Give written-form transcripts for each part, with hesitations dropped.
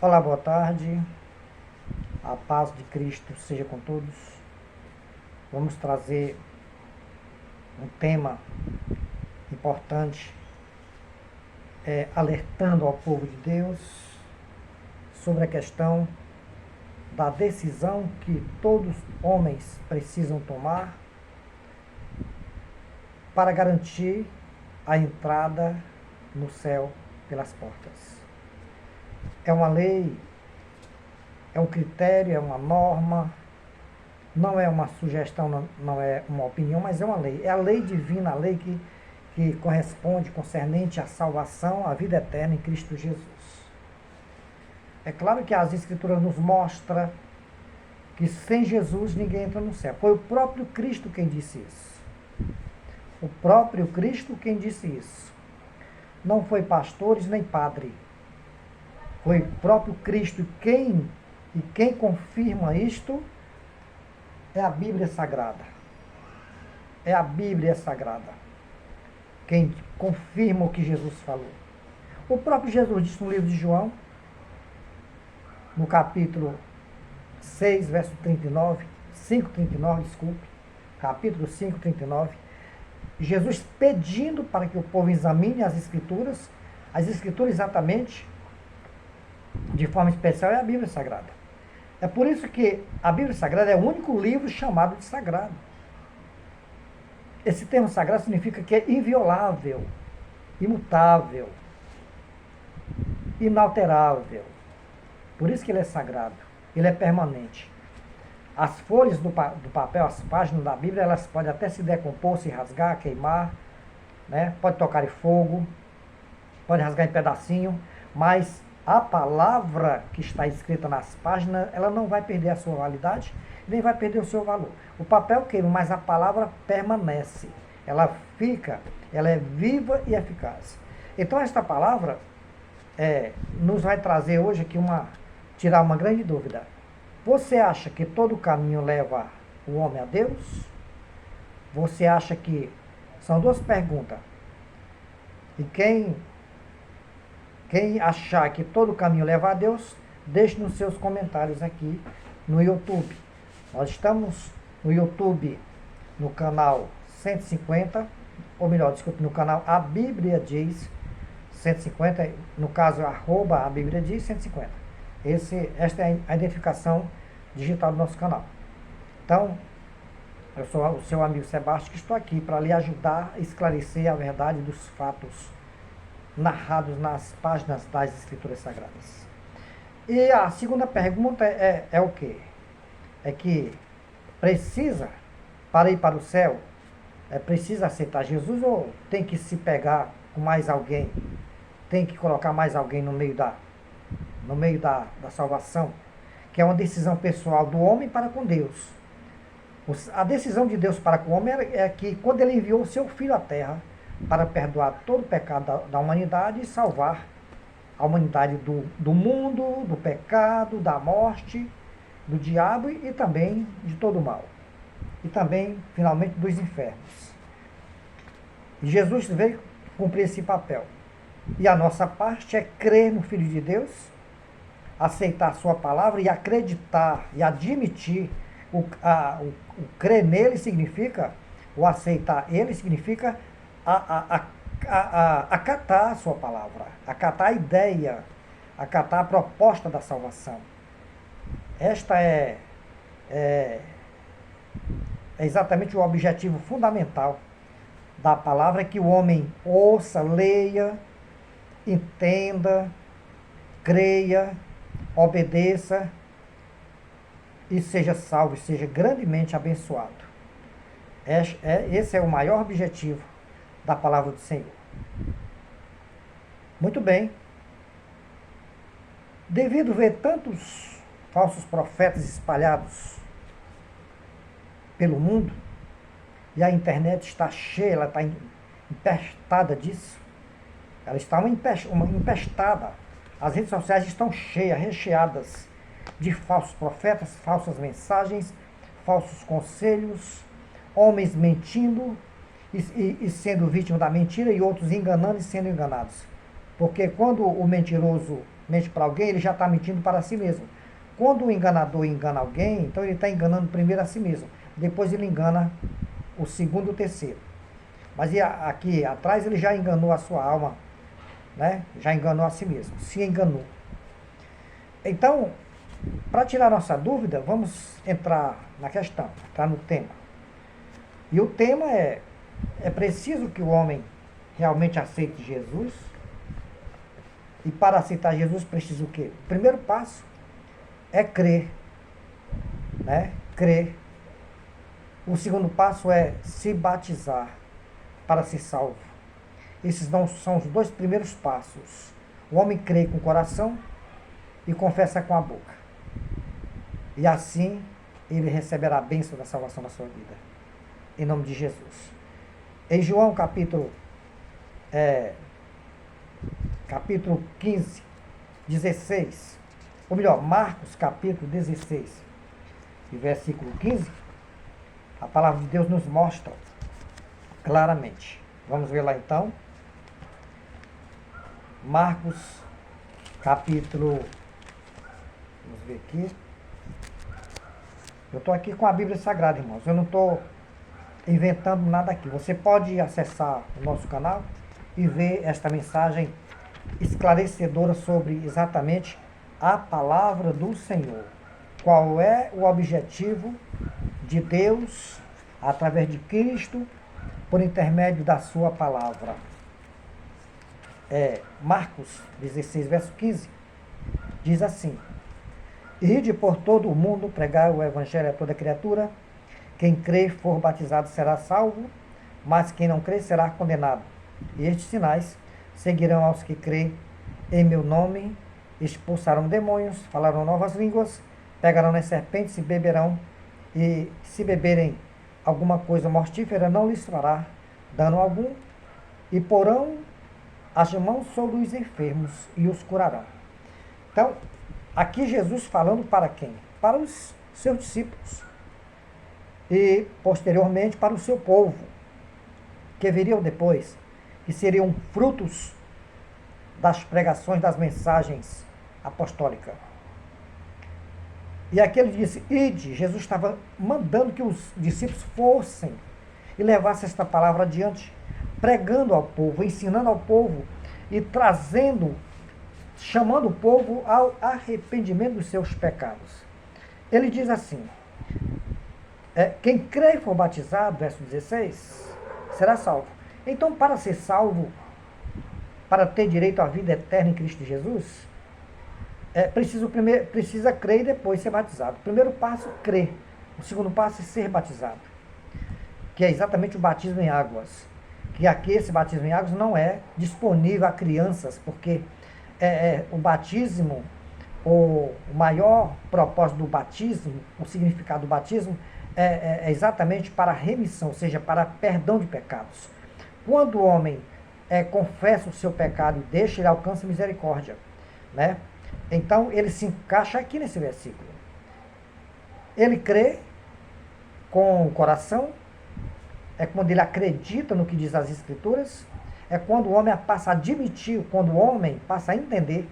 Olá, boa tarde. A paz de Cristo seja com todos. Vamos trazer um tema importante, alertando ao povo de Deus sobre a questão da decisão que todos homens precisam tomar para garantir a entrada no céu pelas portas. É uma lei, é um critério, é uma norma, não é uma sugestão, não é uma opinião, mas é uma lei. É a lei divina, a lei que corresponde concernente à salvação, à vida eterna em Cristo Jesus. É claro que as Escrituras nos mostram que sem Jesus ninguém entra no céu. Foi o próprio Cristo quem disse isso. O próprio Cristo quem disse isso. Não foi pastores nem padre. Foi o próprio Cristo e quem confirma isto é a Bíblia Sagrada. É a Bíblia Sagrada quem confirma o que Jesus falou. O próprio Jesus disse no livro de João, no capítulo 6, verso 39, 5:39, desculpe, capítulo 5:39, Jesus pedindo para que o povo examine as Escrituras exatamente, de forma especial, é a Bíblia Sagrada. É por isso que a Bíblia Sagrada é o único livro chamado de sagrado. Esse termo sagrado significa que é inviolável, imutável, inalterável. Por isso que ele é sagrado, ele é permanente. As folhas do papel, as páginas da Bíblia, elas podem até se decompor, se rasgar, queimar, né? Pode tocar em fogo, pode rasgar em pedacinho, mas a palavra que está escrita nas páginas, ela não vai perder a sua validade, nem vai perder o seu valor. O papel queima, mas a palavra permanece. Ela é viva e eficaz. Então esta palavra nos vai trazer hoje aqui tirar uma grande dúvida. Você acha que todo caminho leva o homem a Deus? Você acha que... São duas perguntas. E quem achar que todo caminho leva a Deus, deixe nos seus comentários aqui no YouTube. Nós estamos no YouTube, no canal 150, ou melhor, desculpe, no canal A Bíblia Diz 150, no caso, @ A Bíblia Diz 150. Esta é a identificação digital do nosso canal. Então, eu sou o seu amigo Sebastião, que estou aqui para lhe ajudar a esclarecer a verdade dos fatos narrados nas páginas das Escrituras Sagradas. E a segunda pergunta é o quê? É que precisa, para ir para o céu, precisa aceitar Jesus ou tem que se pegar com mais alguém? Tem que colocar mais alguém no meio da salvação? Que é uma decisão pessoal do homem para com Deus. A decisão de Deus para com o homem é que quando ele enviou o seu Filho à Terra, para perdoar todo o pecado da humanidade e salvar a humanidade do mundo, do pecado, da morte, do diabo e também de todo o mal. E também, finalmente, dos infernos. E Jesus veio cumprir esse papel. E a nossa parte é crer no Filho de Deus, aceitar a sua palavra e acreditar e admitir. O crer nele significa, o aceitar ele significa acatar a sua palavra, acatar a ideia, acatar a proposta da salvação. Esta é exatamente o objetivo fundamental da palavra, que o homem ouça, leia, entenda, creia, obedeça e seja salvo, e seja grandemente abençoado. Esse é o maior objetivo da palavra do Senhor. Muito bem. Devido a ver tantos falsos profetas espalhados pelo mundo, e a internet está cheia, ela está empestada disso, ela está uma empestada. As redes sociais estão cheias, recheadas de falsos profetas, falsas mensagens, falsos conselhos, homens mentindo e sendo vítima da mentira, e outros enganando e sendo enganados. Porque quando o mentiroso mente para alguém, ele já está mentindo para si mesmo. Quando o enganador engana alguém, então ele está enganando primeiro a si mesmo. Depois ele engana o segundo e o terceiro. Mas aqui atrás ele já enganou a sua alma, né? Já enganou a si mesmo, se enganou. Então, para tirar nossa dúvida, vamos entrar na questão, entrar no tema. E o tema é preciso que o homem realmente aceite Jesus? E para aceitar Jesus precisa o quê? O primeiro passo é crer, né? Crer. O segundo passo é se batizar para ser salvo. Esses não são os dois primeiros passos. O homem crê com o coração e confessa com a boca. E assim ele receberá a bênção da salvação na sua vida. Em nome de Jesus. Em João capítulo 15, 16, ou melhor, Marcos capítulo 16, e versículo 15, a palavra de Deus nos mostra claramente. Vamos ver lá então. Marcos capítulo, vamos ver aqui. Eu estou aqui com a Bíblia Sagrada, irmãos. Eu não estou inventando nada aqui. Você pode acessar o nosso canal e ver esta mensagem esclarecedora sobre exatamente a palavra do Senhor. Qual é o objetivo de Deus através de Cristo por intermédio da sua palavra. Marcos 16, verso 15, diz assim: Ide por todo o mundo, pregai o evangelho a toda criatura. Quem crer e for batizado será salvo, mas quem não crer será condenado. E estes sinais seguirão aos que crêem em meu nome: expulsarão demônios, falarão novas línguas, pegarão nas serpentes e beberão, e se beberem alguma coisa mortífera não lhes fará dano algum, e porão as mãos sobre os enfermos e os curarão. Então, aqui Jesus falando para quem? Para os seus discípulos. E, posteriormente, para o seu povo, que viriam depois, que seriam frutos das pregações, das mensagens apostólicas. E aqui ele disse: ide. Jesus estava mandando que os discípulos fossem e levassem esta palavra adiante, pregando ao povo, ensinando ao povo e trazendo, chamando o povo ao arrependimento dos seus pecados. Ele diz assim: quem crê e for batizado, verso 16, será salvo. Então, para ser salvo, para ter direito à vida eterna em Cristo Jesus, precisa crer e depois ser batizado. O primeiro passo, crer. O segundo passo é ser batizado, que é exatamente o batismo em águas. Que aqui esse batismo em águas não é disponível a crianças, porque o batismo, o maior propósito do batismo, o significado do batismo, é exatamente para remissão, ou seja, para perdão de pecados. Quando o homem confessa o seu pecado e deixa, ele alcança misericórdia, né? Então, ele se encaixa aqui nesse versículo. Ele crê com o coração, é quando ele acredita no que diz as Escrituras, é quando o homem passa a admitir, quando o homem passa a entender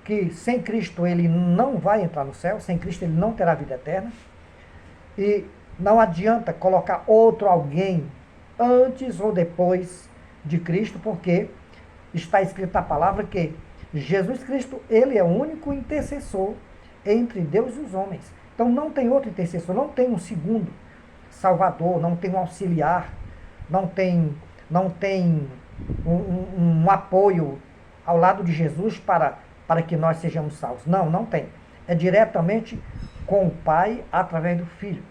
que sem Cristo ele não vai entrar no céu, sem Cristo ele não terá vida eterna, e não adianta colocar outro alguém antes ou depois de Cristo, porque está escrito na palavra que Jesus Cristo, ele é o único intercessor entre Deus e os homens. Então não tem outro intercessor, não tem um segundo salvador, não tem um auxiliar, não tem um apoio ao lado de Jesus para que nós sejamos salvos. Não tem. É diretamente com o Pai através do Filho.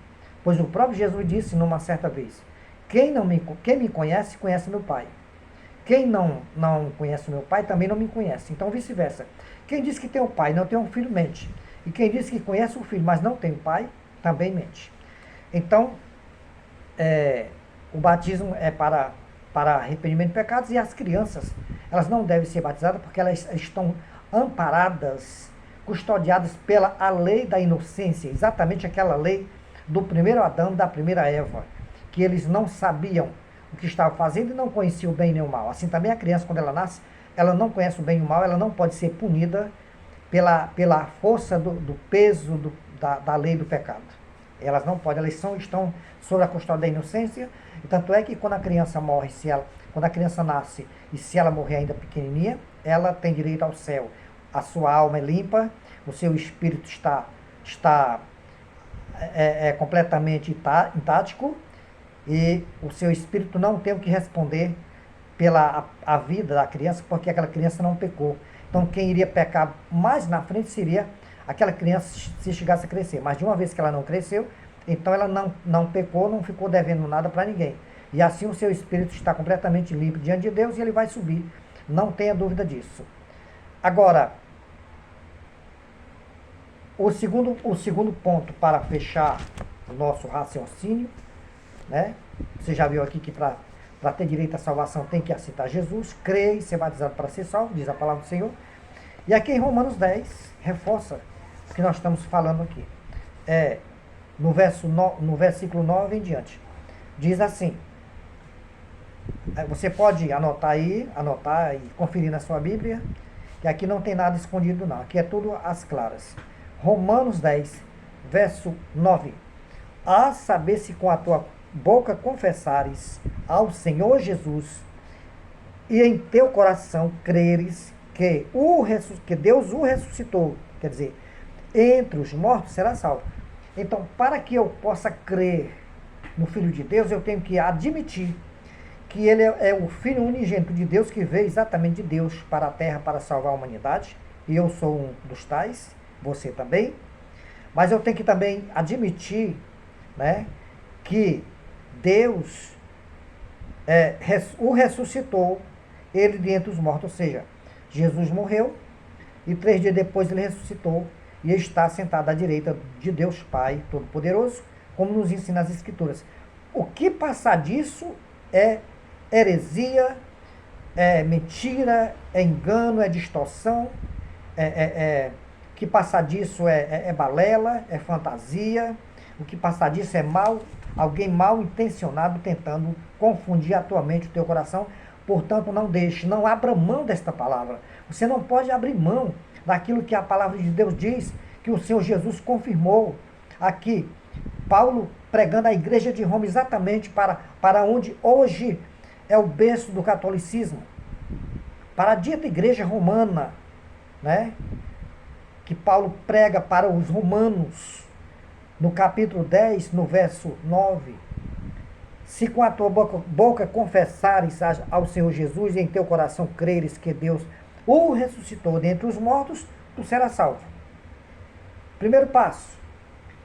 Pois o próprio Jesus disse numa certa vez: quem me conhece, conhece meu Pai. Quem não conhece o meu Pai, também não me conhece. Então, vice-versa. Quem diz que tem o Pai, não tem um Filho, mente. E quem diz que conhece o Filho, mas não tem o Pai, também mente. Então, o batismo é para arrependimento de pecados, e as crianças, elas não devem ser batizadas porque elas estão amparadas, custodiadas pela a lei da inocência, exatamente aquela lei do primeiro Adão, da primeira Eva, que eles não sabiam o que estavam fazendo e não conheciam o bem nem o mal. Assim também a criança, quando ela nasce, ela não conhece o bem e o mal, ela não pode ser punida pela força do peso da lei do pecado. Elas não podem, elas estão sob a custódia da inocência, e tanto é que quando a criança morre, quando a criança nasce, e se ela morrer ainda pequenininha, ela tem direito ao céu. A sua alma é limpa, o seu espírito está completamente intático, e o seu espírito não tem o que responder pela a vida da criança, porque aquela criança não pecou. Então, quem iria pecar mais na frente seria aquela criança se chegasse a crescer. Mas de uma vez que ela não cresceu, então ela não pecou, não ficou devendo nada para ninguém. E assim o seu espírito está completamente limpo diante de Deus e ele vai subir. Não tenha dúvida disso. Agora, o segundo ponto para fechar o nosso raciocínio, né? Você já viu aqui que para ter direito à salvação tem que aceitar Jesus, crer e ser batizado para ser salvo, diz a palavra do Senhor. E aqui em Romanos 10, reforça o que nós estamos falando aqui. No versículo 9 em diante. Diz assim, você pode anotar e conferir na sua Bíblia, que aqui não tem nada escondido não, aqui é tudo às claras. Romanos 10, verso 9. A saber se com a tua boca confessares ao Senhor Jesus e em teu coração creres que Deus o ressuscitou, quer dizer, entre os mortos será salvo. Então, para que eu possa crer no Filho de Deus, eu tenho que admitir que ele é o Filho unigênito de Deus, que veio exatamente de Deus para a terra para salvar a humanidade, e eu sou um dos tais, você também. Mas eu tenho que também admitir, né, que Deus o ressuscitou, ele dentre os mortos, ou seja, Jesus morreu e 3 dias depois ele ressuscitou e está sentado à direita de Deus Pai Todo-Poderoso, como nos ensina as Escrituras. O que passar disso é heresia, é mentira, é engano, é distorção, que passar disso é balela, é fantasia, o que passar disso é mal, alguém mal intencionado tentando confundir a tua mente, o teu coração. Portanto, não abra mão desta palavra. Você não pode abrir mão daquilo que a palavra de Deus diz, que o Senhor Jesus confirmou aqui. Paulo pregando a igreja de Roma exatamente para onde hoje é o berço do catolicismo. Para a dita igreja romana, né? Que Paulo prega para os romanos, no capítulo 10, no verso 9. Se com a tua boca confessares ao Senhor Jesus e em teu coração creres que Deus o ressuscitou dentre os mortos, tu serás salvo. Primeiro passo,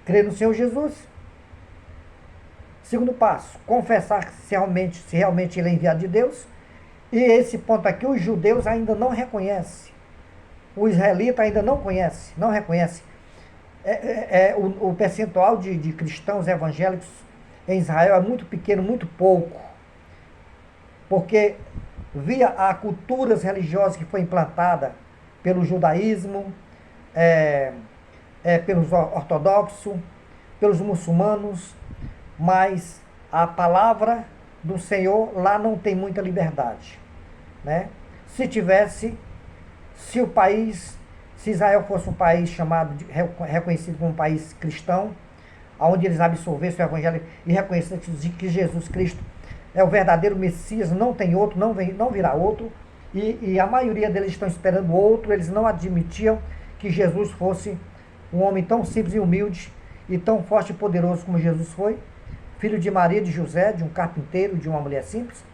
crer no Senhor Jesus. Segundo passo, confessar se realmente ele é enviado de Deus. E esse ponto aqui, os judeus ainda não reconhecem. O israelita ainda não reconhece. O percentual de cristãos evangélicos em Israel é muito pequeno, muito pouco. Porque via a culturas religiosas que foi implantada pelo judaísmo, pelos ortodoxos, pelos muçulmanos, mas a palavra do Senhor lá não tem muita liberdade, né? Se Israel fosse um país reconhecido como um país cristão, onde eles absorvessem o evangelho e reconhecessem que Jesus Cristo é o verdadeiro Messias, não tem outro, não virá outro, e a maioria deles estão esperando outro, eles não admitiam que Jesus fosse um homem tão simples e humilde, e tão forte e poderoso como Jesus foi, filho de Maria, de José, de um carpinteiro, de uma mulher simples.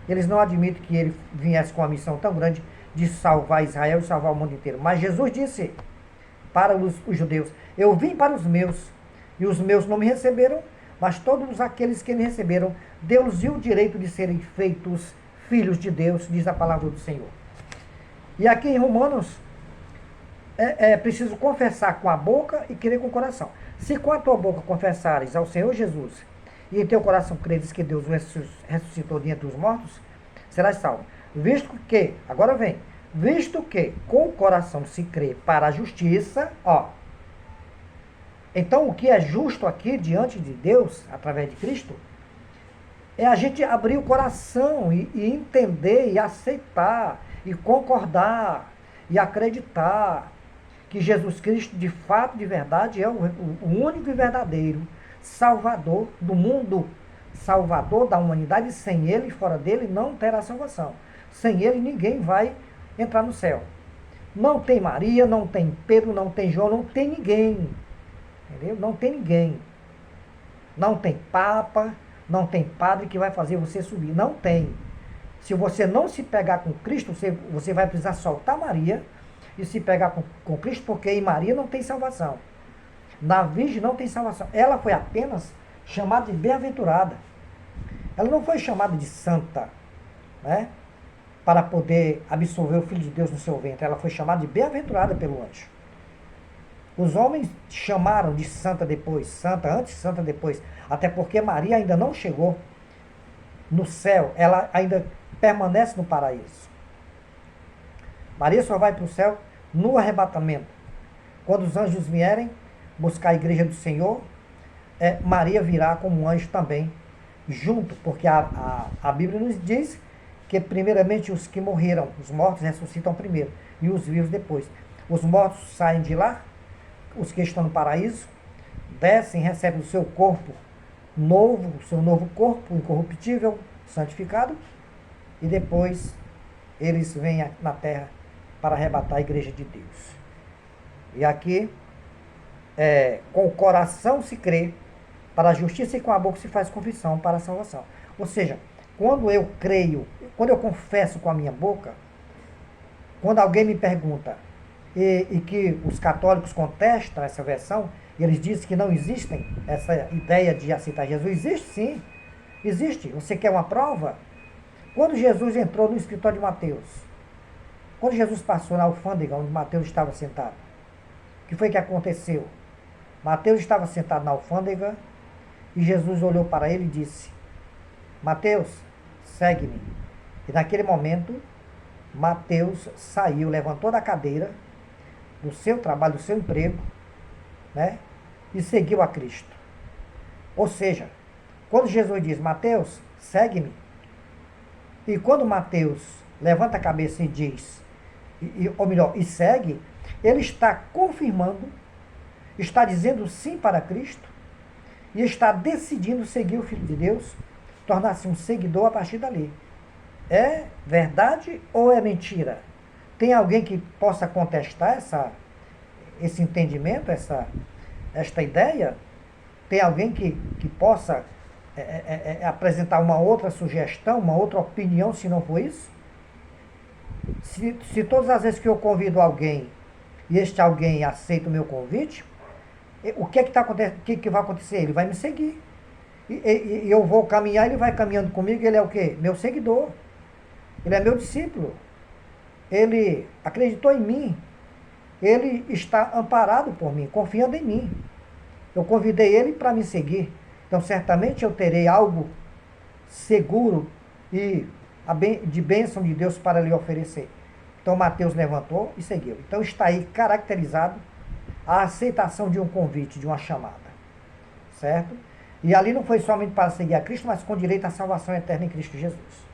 Eles não admitem que ele viesse com uma missão tão grande de salvar Israel e salvar o mundo inteiro. Mas Jesus disse para os judeus, eu vim para os meus, e os meus não me receberam, mas todos aqueles que me receberam, Deus deu o direito de serem feitos filhos de Deus, diz a palavra do Senhor. E aqui em Romanos, é preciso confessar com a boca e crer com o coração. Se com a tua boca confessares ao Senhor Jesus, e em teu coração creres que Deus o ressuscitou dentre os mortos, serás salvo. Visto que com o coração se crê para a justiça, então o que é justo aqui diante de Deus, através de Cristo, é a gente abrir o coração e entender e aceitar e concordar e acreditar que Jesus Cristo, de fato, de verdade, é o único e verdadeiro Salvador do mundo, Salvador da humanidade, e sem Ele, fora dele, não terá salvação. Sem Ele, ninguém vai entrar no céu. Não tem Maria, não tem Pedro, não tem João, não tem ninguém. Entendeu? Não tem ninguém. Não tem Papa, não tem padre que vai fazer você subir. Não tem. Se você não se pegar com Cristo, você vai precisar soltar Maria e se pegar com Cristo, porque em Maria não tem salvação. Na Virgem não tem salvação. Ela foi apenas chamada de bem-aventurada. Ela não foi chamada de santa, né? Para poder absorver o Filho de Deus no seu ventre. Ela foi chamada de bem-aventurada pelo anjo. Os homens chamaram de santa depois, santa antes, santa depois. Até porque Maria ainda não chegou no céu. Ela ainda permanece no paraíso. Maria só vai para o céu no arrebatamento. Quando os anjos vierem buscar a igreja do Senhor, Maria virá como um anjo também, junto, porque a Bíblia nos diz que primeiramente os que morreram, os mortos ressuscitam primeiro, e os vivos depois. Os mortos saem de lá, os que estão no paraíso, descem, recebem o seu corpo novo, o seu novo corpo, incorruptível, santificado, e depois eles vêm na terra para arrebatar a igreja de Deus. E aqui, com o coração se crê para a justiça e com a boca se faz confissão para a salvação. Ou seja, quando eu creio, quando eu confesso com a minha boca, quando alguém me pergunta, e que os católicos contestam essa versão, e eles dizem que não existem essa ideia de aceitar Jesus. Existe sim, existe. Você quer uma prova? Quando Jesus entrou no escritório de Mateus, quando Jesus passou na alfândega onde Mateus estava sentado, o que foi que aconteceu? Mateus estava sentado na alfândega e Jesus olhou para ele e disse: Mateus, segue-me. E naquele momento, Mateus saiu, levantou da cadeira, do seu trabalho, do seu emprego, né? E seguiu a Cristo. Ou seja, quando Jesus diz: Mateus, segue-me. E quando Mateus levanta a cabeça e diz, ou melhor, e segue, ele está confirmando, está dizendo sim para Cristo e está decidindo seguir o Filho de Deus, tornar-se um seguidor a partir dali. É verdade ou é mentira? Tem alguém que possa contestar esse entendimento, esta ideia? Tem alguém que possa apresentar uma outra sugestão, uma outra opinião, se não for isso? Se todas as vezes que eu convido alguém e este alguém aceita o meu convite, o que vai acontecer? Ele vai me seguir. E eu vou caminhar, ele vai caminhando comigo, ele é o quê? Meu seguidor. Ele é meu discípulo. Ele acreditou em mim. Ele está amparado por mim, confiando em mim. Eu convidei ele para me seguir. Então, certamente eu terei algo seguro e de bênção de Deus para lhe oferecer. Então, Mateus levantou e seguiu. Então, está aí caracterizado a aceitação de um convite, de uma chamada. Certo? E ali não foi somente para seguir a Cristo, mas com direito à salvação eterna em Cristo Jesus.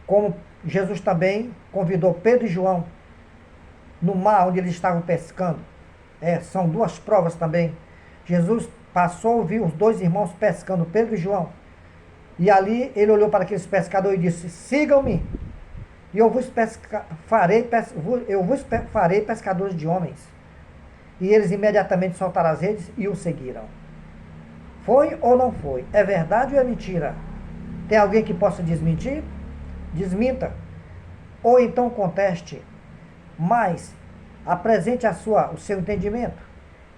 Como Jesus também convidou Pedro e João no mar onde eles estavam pescando. São duas provas também. Jesus passou e viu os dois irmãos pescando, Pedro e João. E ali ele olhou para aqueles pescadores e disse: sigam-me, e eu vos farei pescadores de homens. E eles imediatamente soltaram as redes e o seguiram. Foi ou não foi? É verdade ou é mentira? Tem alguém que possa desmentir? Desminta. Ou então conteste. Mas apresente o seu entendimento.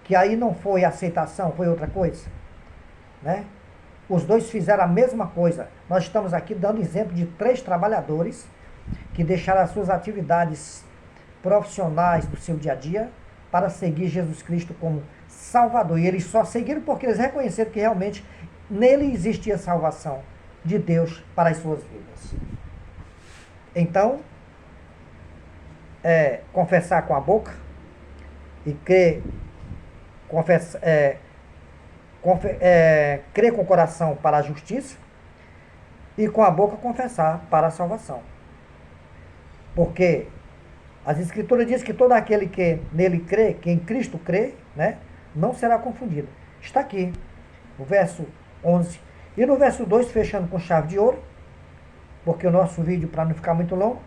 Que aí não foi aceitação, foi outra coisa. Né? Os dois fizeram a mesma coisa. Nós estamos aqui dando exemplo de 3 trabalhadores que deixaram as suas atividades profissionais do seu dia a dia para seguir Jesus Cristo como Salvador. E eles só seguiram porque eles reconheceram que realmente nele existia salvação de Deus para as suas vidas. Então, confessar com a boca e crer com o coração para a justiça e com a boca confessar para a salvação. Porque as Escrituras dizem que todo aquele que nele crê, que em Cristo crê, né, não será confundido. Está aqui, no verso 11. E no verso 2, fechando com chave de ouro, porque o nosso vídeo, para não ficar muito longo,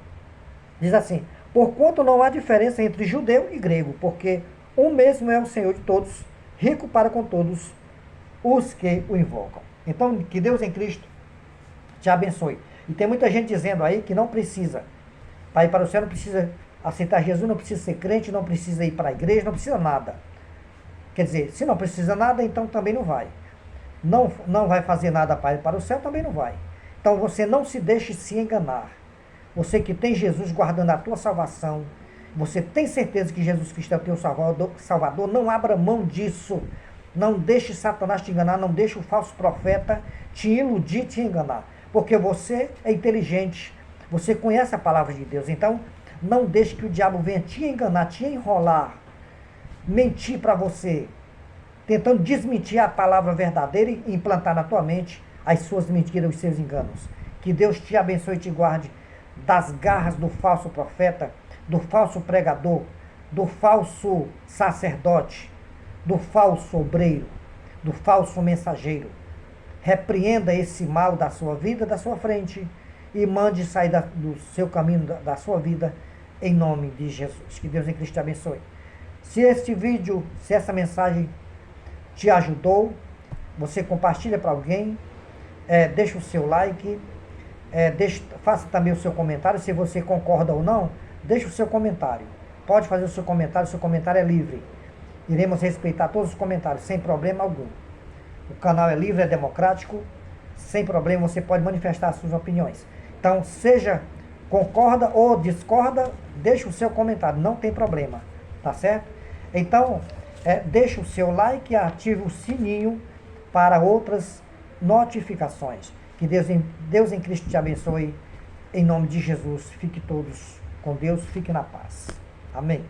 diz assim: porquanto não há diferença entre judeu e grego, porque o mesmo é o Senhor de todos, rico para com todos os que o invocam. Então, que Deus em Cristo te abençoe. E tem muita gente dizendo aí que não precisa, para ir para o céu, não precisa aceitar Jesus, não precisa ser crente, não precisa ir para a igreja, não precisa nada. Quer dizer, se não precisa nada, então também não vai. Não vai fazer nada para ir para o céu, também não vai. Então você não se deixe se enganar. Você que tem Jesus guardando a tua salvação, você tem certeza que Jesus Cristo é o teu Salvador, não abra mão disso. Não deixe Satanás te enganar, não deixe o falso profeta te iludir, te enganar. Porque você é inteligente, você conhece a palavra de Deus. Então, não deixe que o diabo venha te enganar, te enrolar, mentir para você, tentando desmentir a palavra verdadeira e implantar na tua mente as suas mentiras, os seus enganos. Que Deus te abençoe e te guarde das garras do falso profeta, do falso pregador, do falso sacerdote, do falso obreiro, do falso mensageiro. Repreenda esse mal da sua vida, da sua frente, e mande sair do seu caminho, da sua vida, em nome de Jesus. Que Deus em Cristo te abençoe. Se este vídeo, se essa mensagem te ajudou, você compartilha para alguém, deixa o seu like, faça também o seu comentário. Se você concorda ou não, deixa o seu comentário. Pode fazer o seu comentário é livre. Iremos respeitar todos os comentários, sem problema algum. O canal é livre, é democrático, sem problema, você pode manifestar as suas opiniões. Então, seja concorda ou discorda, deixa o seu comentário, não tem problema, tá certo? Então, deixa o seu like e ative o sininho para outras notificações. Que Deus em Cristo te abençoe, em nome de Jesus. Fique todos com Deus, fique na paz. Amém.